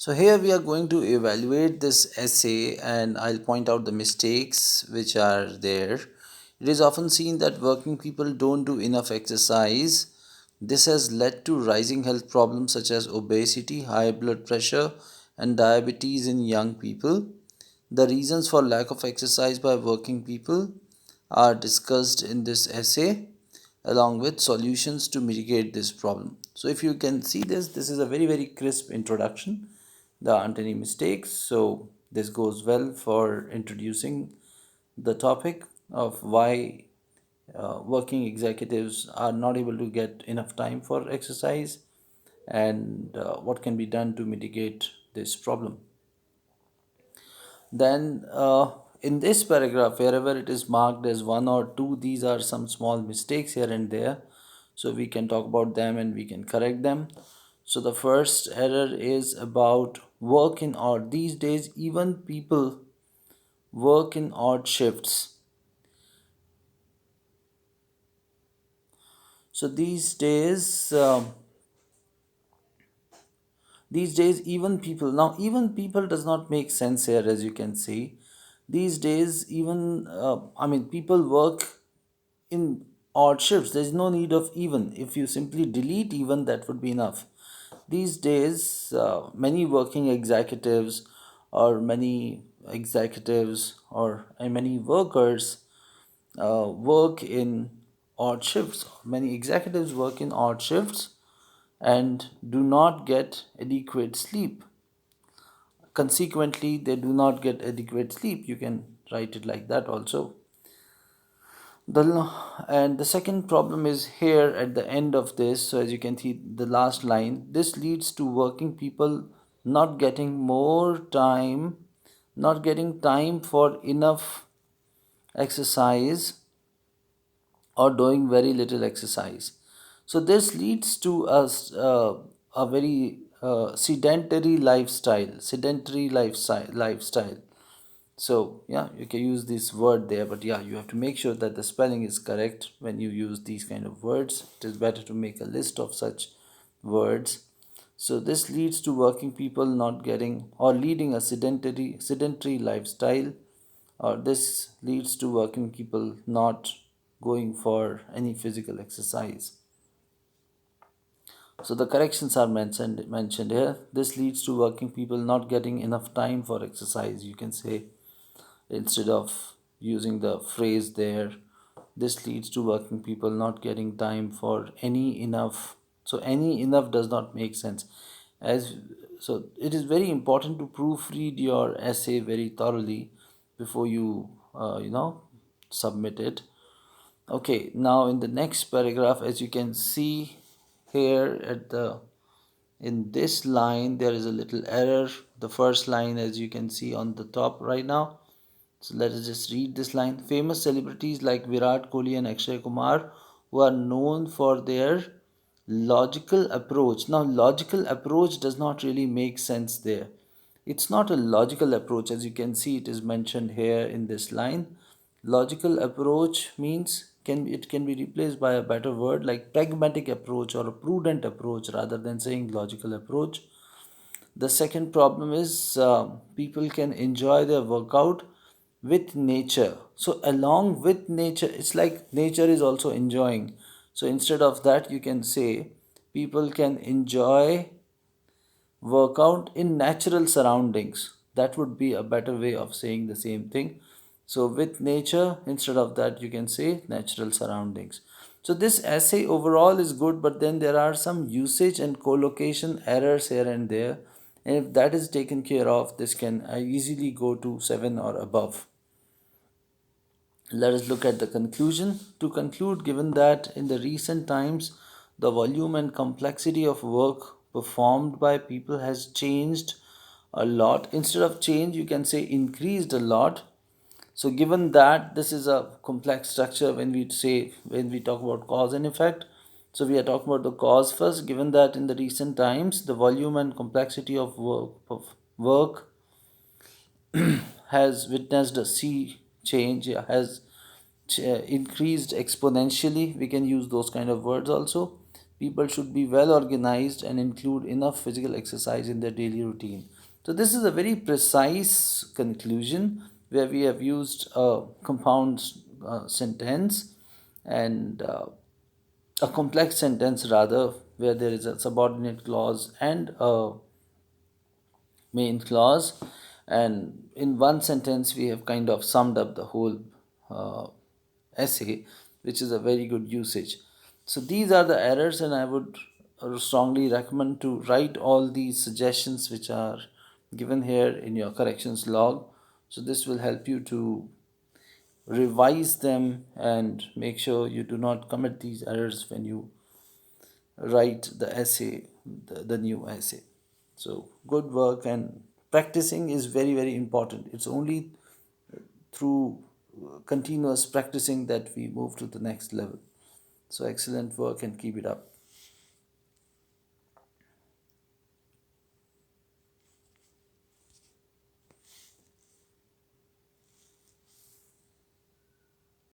So here we are going to evaluate this essay and I'll point out the mistakes which are there. It is often seen that working people don't do enough exercise. This has led to rising health problems such as obesity, high blood pressure, and diabetes in young people. The reasons for lack of exercise by working people are discussed in this essay along with solutions to mitigate this problem. So if you can see this is a very crisp introduction. There aren't any mistakes. So this goes well for introducing the topic of why working executives are not able to get enough time for exercise and what can be done to mitigate this problem. Then, in this paragraph, wherever it is marked as one or two, these are some small mistakes here and there. So, we can talk about them and we can correct them. So, the first error is about work in odd. These days, even people work in odd shifts. So, these days even people does not make sense here, as you can see. These days, even people work in odd shifts. There's no need of even. If you simply delete even, that would be enough. These days, many working executives or many workers work in odd shifts. Many executives work in odd shifts and do not get adequate sleep. Consequently, they do not get adequate sleep. You can write it like that also. And the second problem is here at the end of this. So as you can see, the last line, this leads to working people not getting more time, not getting time for enough exercise or doing very little exercise. So this leads to a very sedentary lifestyle. So yeah, you can use this word there, but yeah, you have to make sure that the spelling is correct when you use these kind of words. It is better to make a list of such words. So this leads to working people not getting or leading a sedentary lifestyle, or this leads to working people not going for any physical exercise. So the corrections are mentioned here. This leads to working people not getting enough time for exercise. You can say, instead of using the phrase there, this leads to working people not getting time for any enough. So any enough does not make sense. As so it is very important to proofread your essay very thoroughly before you submit it. Okay, now in the next paragraph, as you can see here in this line, there is a little error. The first line, as you can see on the top right now. So let us just read this line. Famous celebrities like Virat Kohli and Akshay Kumar, who are known for their logical approach. Now, logical approach does not really make sense there. It's not a logical approach. As you can see, it is mentioned here in this line. Logical approach means can be replaced by a better word like pragmatic approach or a prudent approach rather than saying logical approach. The second problem is people can enjoy their workout with nature. So along with nature, it's like nature is also enjoying. So instead of that, you can say people can enjoy workout in natural surroundings. That would be a better way of saying the same thing. So with nature, instead of that, you can say natural surroundings. So this essay overall is good, but then there are some usage and collocation errors here and there. And if that is taken care of, this can easily go to 7 or above. Let us look at the conclusion. To conclude, given that in the recent times the volume and complexity of work performed by people has changed a lot, instead of change, you can say increased a lot. So, given that this is a complex structure, when we talk about cause and effect, so we are talking about the cause first. Given that in the recent times the volume and complexity of work has witnessed a sea change, has increased exponentially. We can use those kind of words also. People should be well organized and include enough physical exercise in their daily routine. So, this is a very precise conclusion where we have used a compound sentence and a complex sentence rather, where there is a subordinate clause and a main clause, and in one sentence we have kind of summed up the whole uh, essay, which is a very good usage. So these are the errors, and I would strongly recommend to write all these suggestions which are given here in your corrections log. So this will help you to revise them and make sure you do not commit these errors when you write the essay, the new essay. So good work, and practicing is very, very important. It's only through continuous practicing that we move to the next level. So excellent work and keep it up.